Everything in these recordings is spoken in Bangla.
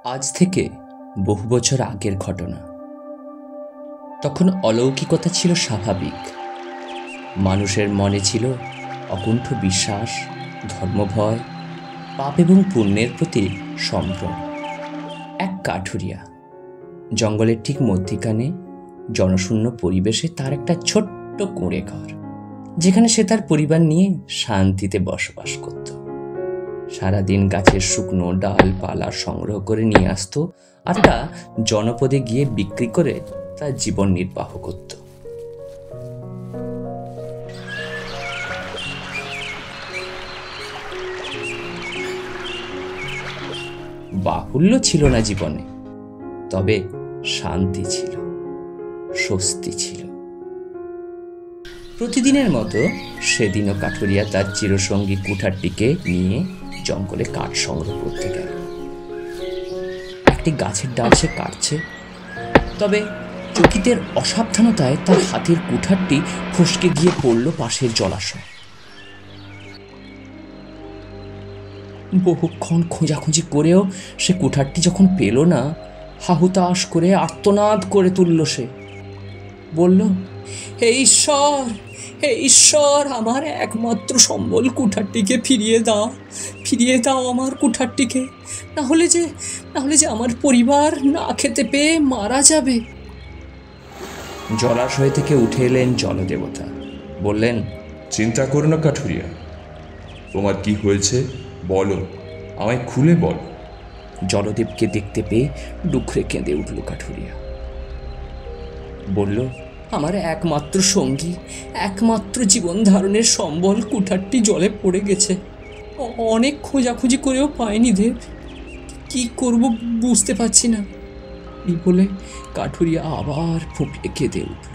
আজ থেকে বহু বছর আগের ঘটনা। তখন অলৌকিকতা ছিল স্বাভাবিক। মানুষের মনে ছিল অকুণ্ঠ বিশ্বাস, ধর্মভয়, পাপ এবং পুণ্যের প্রতি সম্ভ্রম। এক কাঠুরিয়া জঙ্গলের ঠিক মধ্যিখানে জনশূন্য পরিবেশে তার একটা ছোট্ট কুঁড়ে ঘর, যেখানে সে তার পরিবার নিয়ে শান্তিতে বসবাস করত। সারাদিন গাছের শুকনো ডালপালা সংগ্রহ করে নিয়ে আসতো, আর তা জনপদে গিয়ে বিক্রি করে তার জীবন নির্বাহ করত। বাহুল্য ছিল না জীবনে, তবে শান্তি ছিল, স্বস্তি ছিল। প্রতিদিনের মতো সেদিনও কাঠুরিয়া তার চিরসঙ্গী কুঠারটিকে নিয়ে জঙ্গলে কাঠ সংগ্রহ করতে গেল। একটি গাছের ডাল সে কাটছে, তবে চকিতের অসাবধানতায় তার হাতের কুঠারটি ফসকে গিয়ে পড়ল পাশের জলাশয়। বহুক্ষণ খোঁজাখুঁজি করেও সে কুঠারটি যখন পেল না, হাহুতাশ করে আর্তনাদ করে তুলল। সে বলল, হে ঈশ্বর, হে ঈশ্বর, আমার একমাত্র সম্বল কুঠারটিকে ফিরিয়ে দাও আমার কুঠারটিকে, না হলে যে আমার পরিবার না খেতে পেয়ে মারা যাবে। জলাশয় থেকে উঠে এলেন জলদেবতা। বললেন, চিন্তা করো না কাঠুরিয়া, তোমার কি হয়েছে বলো, আমায় খুলে বল। জলদেবকে দেখতে পেয়ে ডুকরে কেঁদে উঠল কাঠুরিয়া। বলল, আমার একমাত্র সঙ্গী, একমাত্র জীবন ধারণের সম্বল কুঠারটি জলে পড়ে গেছে। অনেক খোঁজাখুঁজি করেও পাইনি দেব, কি করব বুঝতে পারছি না। এই বলে কাঠুরিয়া আবার ফুঁপিয়ে কেঁদে উঠল।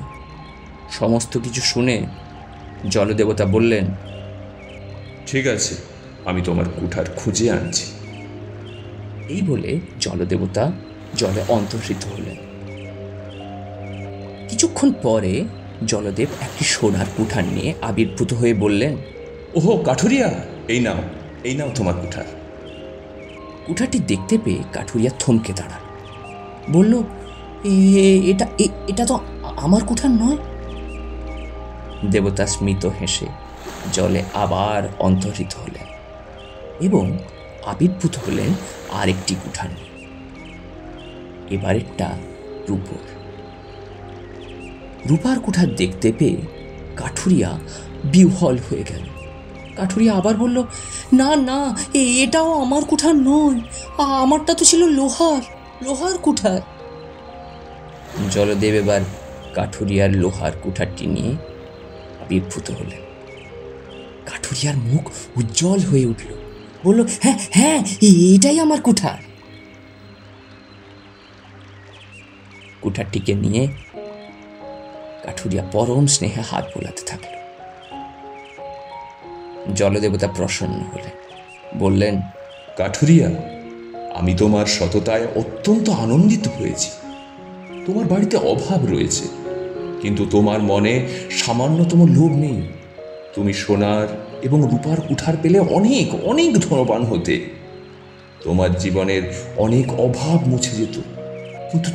সমস্ত কিছু শুনে জলদেবতা বললেন, ঠিক আছে, আমি তোমার কুঠার খুঁজে আনছি। এই বলে জলদেবতা জলে অন্তর্হিত হলেন। কিছুক্ষণ পরে জলদেব একটি সোনার কুঠার নিয়ে আবির্ভূত হয়ে বললেন, ওহো কাঠুরিয়া, এই নাও তোমার কুঠার। কুঠারটি দেখতে পেয়ে কাঠুরিয়া থমকে দাঁড়াল। বলল, এটা তো আমার কুঠার নয়। দেবতা স্মিত হেসে জলে আবার অন্তর্হিত হলেন এবং আবির্ভূত হলেন আরেকটি কুঠার নিয়ে, এবারেরটা রূপার কুঠার দেখতে পেয়ে কাঠুরিয়া বিহ্বল হয়ে গেল। কাঠুরিয়া আবার বলল, না, এটাও আমার কুঠার নয়, আমারটা তো ছিল লোহার কুঠার। জলদেব এবার কাঠুরিয়ার লোহার কুঠারটি নিয়ে আবির্ভূত হলেন। কাঠুরিয়ার মুখ উজ্জ্বল হয়ে উঠল। বলল, হ্যাঁ, এটাই আমার কুঠার। কুঠারটিকে নিয়ে কাঠুরিয়া পরম স্নেহে হাত বোলাতে থাকল। জলদেবতা প্রসন্ন হলেন, বললেন, কাঠুরিয়া, আমি তোমার সততায় অত্যন্ত আনন্দিত হয়েছি। তোমার বাড়িতে অভাব রয়েছে, কিন্তু তোমার মনে সামান্যতম লোভ নেই। তুমি সোনার এবং রূপার কুঠার পেলে অনেক অনেক ধনবান হতে। তোমার জীবনের অনেক অভাব মুছে যেত, কিন্তু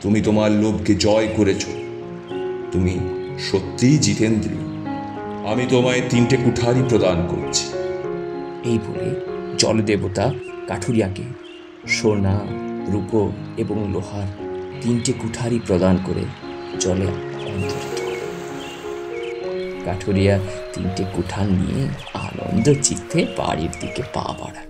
তুমি তোমার লোভকে জয় করেছ। তুমি সত্যিই জিতেন্দ্রী। আমি তোমায় 3টে কুঠারই প্রদান করছি। এই বলে জলদেবতা কাঠুরিয়াকে সোনা, রূপ এবং লোহার 3টে কুঠারই প্রদান করে জলে অন্তর্হিত হল। কাঠুরিয়া 3টে কুঠার নিয়ে আনন্দ চিত্তে বাড়ির দিকে পা বাড়াল।